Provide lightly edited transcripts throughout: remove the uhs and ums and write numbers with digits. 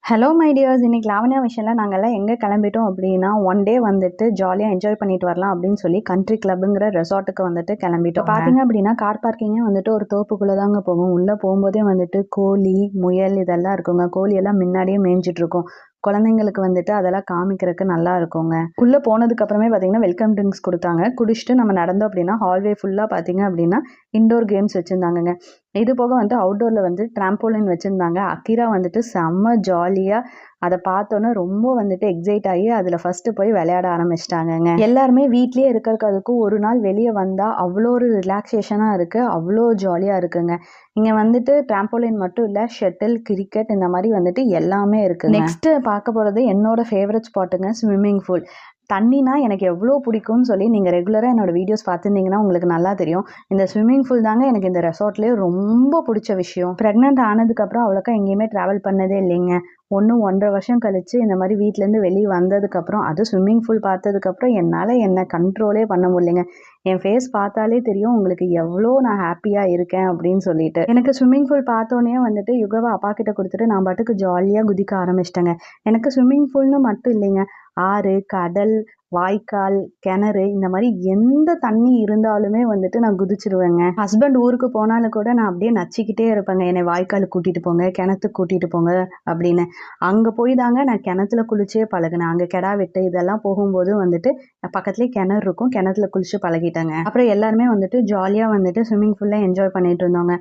Hello my tears, இன்னைக்கு லாவண்யா விஷயம்ல நாங்கள்லாம் எங்கே கிளம்பிட்டோம் அப்படின்னா, ஒன் டே வந்துட்டு ஜாலியாக என்ஜாய் பண்ணிட்டு வரலாம் அப்படின்னு சொல்லி கண்ட்ரி கிளப்புங்கிற ரெசார்ட்டுக்கு வந்துட்டு கிளம்பிட்டோம். பார்த்தீங்க அப்படின்னா கார் பார்க்கிங்கே வந்துட்டு ஒரு தோப்புக்குள்ளே தாங்க போகும். உள்ளே போகும்போதே வந்துட்டு கோழி, முயல் இதெல்லாம் இருக்குங்க. கோழி எல்லாம் முன்னாடியே மேய்ஞ்சிட்டு இருக்கும். குழந்தைங்களுக்கு வந்துட்டு அதெல்லாம் காமிக்கிறதுக்கு நல்லா இருக்குங்க. உள்ளே போனதுக்கு அப்புறமே பார்த்தீங்கன்னா வெல்கம் ட்ரிங்க்ஸ் கொடுத்தாங்க. குடிச்சிட்டு நம்ம நடந்தோம் அப்படின்னா ஹால்வே ஃபுல்லாக பார்த்தீங்க அப்படின்னா இண்டோர் கேம்ஸ் வச்சுருந்தாங்கங்க. இது போக வந்துட்டு அவுட்டோரில் வந்து ட்ராம்போலின் வச்சுருந்தாங்க. அக்கிரா வந்துட்டு செம்ம ஜாலியாக அதை பார்த்தோன்னே ரொம்ப வந்துட்டு எக்ஸைட் ஆகி அதில் ஃபஸ்ட்டு போய் விளையாட ஆரம்பிச்சிட்டாங்கங்க. எல்லாருமே வீட்லேயே இருக்கிறதுக்கு ஒரு நாள் வெளியே வந்தால் அவ்வளோ ஒரு ரிலாக்ஸேஷனாக இருக்குது, அவ்வளோ ஜாலியாக இருக்குங்க. இங்கே வந்துட்டு ட்ராம்போலின் மட்டும் இல்லை, ஷட்டில், கிரிக்கெட் இந்த மாதிரி வந்துட்டு எல்லாமே இருக்குது. நெக்ஸ்ட்டு பார்க்க போகிறது என்னோட ஃபேவரட் ஸ்பாட்டுங்க, ஸ்விம்மிங் பூல். தண்ணினா எனக்கு எவ்வளோ பிடிக்கும்னு சொல்லி நீங்கள் ரெகுலராக என்னோடய வீடியோஸ் பார்த்துருந்தீங்கன்னா உங்களுக்கு நல்லா தெரியும். இந்த ஸ்விம்மிங் பூல் தாங்க எனக்கு இந்த ரெசார்ட்லேயே ரொம்ப பிடிச்ச விஷயம். ப்ரெக்னென்ட் ஆனதுக்கப்புறம் அவ்வளோக்கா எங்கேயுமே ட்ராவல் பண்ணதே இல்லைங்க. 1.5 வருஷம் கழித்து இந்த மாதிரி வீட்டிலேருந்து வெளியே வந்ததுக்கப்புறம் அது ஸ்விம்மிங் பூல் பார்த்ததுக்கப்புறம் என்னால் என்னை கண்ட்ரோலே பண்ண முடியலைங்க. என் ஃபேஸ் பார்த்தாலே தெரியும் உங்களுக்கு எவ்வளோ நான் ஹாப்பியாக இருக்கேன் அப்படின்னு சொல்லிட்டு. எனக்கு ஸ்விம்மிங் பூல் பார்த்தோன்னே வந்துட்டு யுகவை அப்பா கிட்ட கொடுத்துட்டு நான் பாட்டுக்கு ஜாலியாக குதிக்க ஆரம்பிச்சிட்டேங்க. எனக்கு ஸ்விம்மிங் பூல்னு மட்டும் இல்லைங்க, ஆறு, கடல், வாய்க்கால், கிணறு இந்த மாதிரி எந்த தண்ணி இருந்தாலுமே வந்துட்டு நான் குதிச்சிருவேங்க. ஹஸ்பண்ட் ஊருக்கு போனாலும் கூட நான் அப்படியே நச்சிக்கிட்டே இருப்பேங்க, என்னை வாய்க்காலுக்கு கூட்டிகிட்டு போங்க, கிணத்துக்கு கூட்டிகிட்டு போங்க அப்படின்னு. அங்கே போய் தாங்க நான் கிணத்துல குளிச்சே பழகினேன். அங்கே கெடா வெட்டு இதெல்லாம் போகும்போது வந்துட்டு பக்கத்துலேயே கிணறு இருக்கும், கிணத்துல குளிச்சு பழகிட்டேங்க. அப்புறம் எல்லாருமே வந்துட்டு ஜாலியாக வந்துட்டு ஸ்விம்மிங் பூலில் என்ஜாய் பண்ணிட்டு இருந்தோங்க.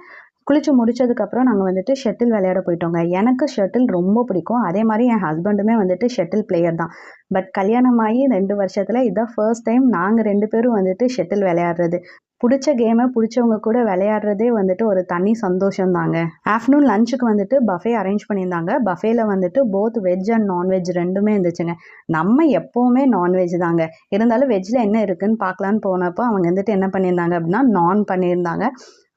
குளிச்சு முடிச்சதுக்கப்புறம் நாங்கள் வந்துட்டு ஷட்டில் விளையாட போயிட்டோங்க. எனக்கு ஷட்டில் ரொம்ப பிடிக்கும். அதே மாதிரி என் ஹஸ்பண்டுமே வந்துட்டு ஷட்டில் பிளேயர் தான். பட் கல்யாணமாகி 2 வருஷத்தில் இதுதான் ஃபர்ஸ்ட் டைம் நாங்கள் 2 பேரும் வந்துட்டு ஷட்டில் விளையாடுறது. பிடிச்ச கேமை பிடிச்சவங்க கூட விளையாடுறதே வந்துட்டு ஒரு தனி சந்தோஷம் தாங்க. ஆஃப்டர்நூன் லஞ்சுக்கு வந்துட்டு பஃபே அரேஞ்ச் பண்ணியிருந்தாங்க. பஃபேல வந்துட்டு போத் வெஜ் அண்ட் நான்வெஜ் ரெண்டுமே இருந்துச்சுங்க. நம்ம எப்போவுமே நான்வெஜ் தாங்க, இருந்தாலும் வெஜ்ஜில் என்ன இருக்குதுன்னு பார்க்கலான்னு போனப்போ அவங்க வந்துட்டு என்ன பண்ணியிருந்தாங்க அப்படின்னா நான் பண்ணியிருந்தாங்க.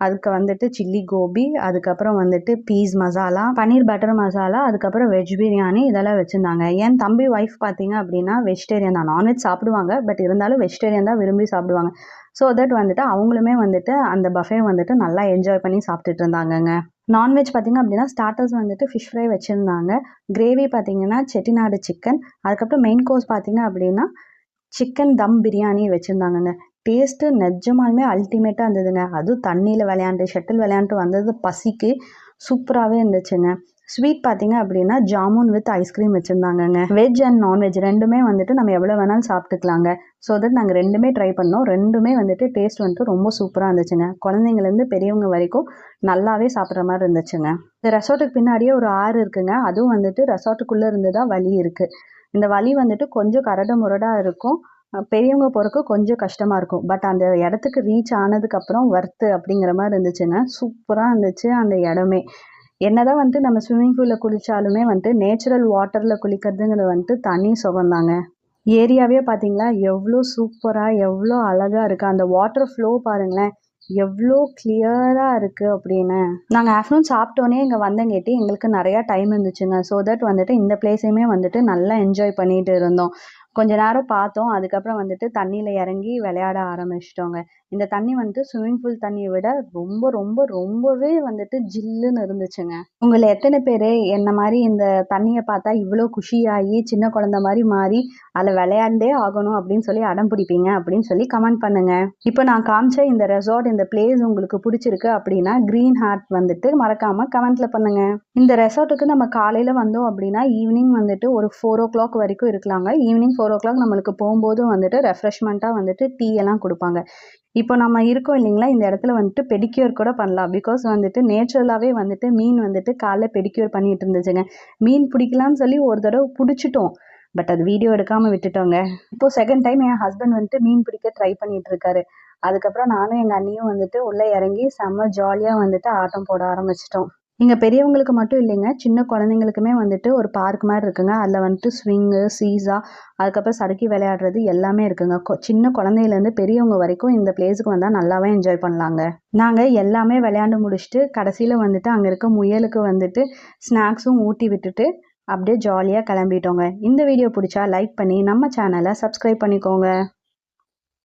அதுக்கு வந்துட்டு சில்லி கோபி, அதுக்கப்புறம் வந்துட்டு பீஸ் மசாலா, பன்னீர் பட்டர் மசாலா, அதுக்கப்புறம் வெஜ் பிரியாணி இதெல்லாம் வச்சுருந்தாங்க. என் தம்பி ஒய்ஃப் பார்த்தீங்க அப்படின்னா வெஜிடேரியன் தான். நான்வெஜ் சாப்பிடுவாங்க, பட் இருந்தாலும் வெஜிடேரியன் தான் விரும்பி சாப்பிடுவாங்க. ஸோ தட் வந்துட்டு அவங்களுமே வந்துட்டு அந்த பஃபே வந்துட்டு நல்லா என்ஜாய் பண்ணி சாப்பிட்டுட்டு இருந்தாங்கங்க. நான்வெஜ் பார்த்திங்க அப்படின்னா ஸ்டார்டர்ஸ் வந்துட்டு ஃபிஷ் ஃப்ரை வச்சுருந்தாங்க. கிரேவி பார்த்திங்கன்னா செட்டிநாடு சிக்கன், அதுக்கப்புறம் மெயின் கோர்ஸ் பார்த்திங்க அப்படின்னா சிக்கன் தம் பிரியாணி வச்சுருந்தாங்கங்க. டேஸ்ட்டு நிஜமாலுமே அல்டிமேட்டாக இருந்ததுங்க. அதுவும் தண்ணியில் விளையாண்டு ஷட்டில் விளையாண்டு வந்தது பசிக்கு சூப்பராகவே இருந்துச்சுங்க. ஸ்வீட் பார்த்திங்க அப்படின்னா ஜாமுன் வித் ஐஸ்கிரீம் வச்சுருந்தாங்கங்க. வெஜ் அண்ட் நான்வெஜ் ரெண்டுமே வந்துட்டு நம்ம எவ்வளோ வேணாலும் சாப்பிட்டுக்கலாங்க. ஸோ தட் நாங்கள் ரெண்டுமே ட்ரை பண்ணோம். ரெண்டுமே வந்துட்டு டேஸ்ட் வந்துட்டு ரொம்ப சூப்பராக இருந்துச்சுங்க. குழந்தைங்கலேருந்து பெரியவங்க வரைக்கும் நல்லாவே சாப்பிட்ற மாதிரி இருந்துச்சுங்க. இந்த ரெசார்ட்டுக்கு பின்னாடியே ஒரு ஆறு இருக்குங்க. அதுவும் வந்துட்டு ரெசார்ட்டுக்குள்ளே இருந்து தான் வழி இருக்குது. இந்த வழி வந்துட்டு கொஞ்சம் கரடு முரடாக இருக்கும், பெரியவங்க போகிறக்கு கொஞ்சம் கஷ்டமாக இருக்கும். பட் அந்த இடத்துக்கு ரீச் ஆனதுக்கப்புறம் வர்த்து அப்படிங்கிற மாதிரி இருந்துச்சுங்க. சூப்பராக இருந்துச்சு அந்த இடமே. என்னதான் வந்துட்டு நம்ம ஸ்விம்மிங் பூலில் குளித்தாலுமே வந்துட்டு நேச்சுரல் வாட்டரில் குளிக்கிறதுங்கிறது வந்துட்டு தனி சுகம்தாங்க. ஏரியாவே பார்த்தீங்களா எவ்வளோ சூப்பராக எவ்வளோ அழகாக இருக்குது. அந்த வாட்டர் ஃப்ளோ பாருங்களேன் எவ்வளோ கிளியராக இருக்குது அப்படின்னு. நாங்கள் ஆஃப்டர்நூன் சாப்பிட்டோன்னே இங்கே வந்தங்காட்டி எங்களுக்கு நிறையா டைம் இருந்துச்சுங்க. ஸோ தட் வந்துட்டு இந்த பிளேஸையுமே வந்துட்டு நல்லா என்ஜாய் பண்ணிட்டு இருந்தோம். கொஞ்ச நேரம் பார்த்தோம், அதுக்கப்புறம் வந்துட்டு தண்ணியில் இறங்கி விளையாட ஆரம்பிச்சிட்டோங்க. இந்த தண்ணி வந்துட்டு ஸ்விம்மிங் பூல் தண்ணியை விட ரொம்ப ரொம்ப ரொம்பவே வந்துட்டு ஜில்லுன்னு இருந்துச்சுங்க. உங்களை எத்தனை பேர் என்ன மாதிரி இந்த தண்ணியை பார்த்தா இவ்வளோ குஷியாகி சின்ன குழந்த மாதிரி மாறி அதில் விளையாண்டே ஆகணும் அப்படின்னு சொல்லி அடம் பிடிப்பீங்க அப்படின்னு சொல்லி கமெண்ட் பண்ணுங்க. இப்போ நான் காமிச்ச இந்த ரெசார்ட், இந்த பிளேஸ் உங்களுக்கு பிடிச்சிருக்கு அப்படின்னா க்ரீன் ஹார்ட் வந்துட்டு மறக்காமல் கமெண்ட்டில் பண்ணுங்க. இந்த ரெசார்ட்டுக்கு நம்ம காலையில் வந்தோம் அப்படின்னா ஈவினிங் வந்துட்டு ஒரு 4 o'clock வரைக்கும் இருக்கலாங்க. ஈவினிங் 4 o'clock நம்மளுக்கு போகும்போதும் வந்துட்டு ரெஃப்ரெஷ்மெண்ட்டாக வந்துட்டு டீ எல்லாம் கொடுப்பாங்க. இப்போ நம்ம இருக்கோம் இல்லைங்களா, இந்த இடத்துல வந்துட்டு பெடிக்யூர் கூட பண்ணலாம். பிகாஸ் வந்துட்டு நேச்சுரலாகவே வந்துட்டு மீன் வந்துட்டு காலைல பெடிக்யூர் பண்ணிட்டு இருந்துச்சுங்க. மீன் பிடிக்கலான்னு சொல்லி ஒரு தடவை பிடிச்சிட்டோம், பட் அது வீடியோ எடுக்காமல் விட்டுட்டோங்க. இப்போது செகண்ட் டைம் என் ஹஸ்பண்ட் வந்துட்டு மீன் பிடிக்க ட்ரை பண்ணிட்டு இருக்காரு. அதுக்கப்புறம் நானும் எங்கள் அண்ணியும் வந்துட்டு உள்ளே இறங்கி செம்ம ஜாலியாக வந்துட்டு ஆட்டம் போட ஆரம்பிச்சிட்டோம். இங்கே பெரியவங்களுக்கு மட்டும் இல்லைங்க, சின்ன குழந்தைங்களுக்குமே வந்துட்டு ஒரு பார்க் மாதிரி இருக்குங்க. அதில் வந்துட்டு ஸ்விங்கு, சீஸா, அதுக்கப்புறம் சறுக்கி விளையாடுறது எல்லாமே இருக்குங்க. சின்ன குழந்தையிலேருந்து பெரியவங்க வரைக்கும் இந்த பிளேஸுக்கு வந்தால் நல்லாவே என்ஜாய் பண்ணலாங்க. நாங்கள் எல்லாமே விளையாண்டு முடிச்சுட்டு கடைசியில் வந்துட்டு அங்கே இருக்க முயலுக்கு வந்துட்டு ஸ்நாக்ஸும் ஊட்டி விட்டுட்டு அப்படியே ஜாலியாக கிளம்பிட்டோங்க. இந்த வீடியோ பிடிச்சா லைக் பண்ணி நம்ம சேனலை சப்ஸ்கிரைப் பண்ணிக்கோங்க.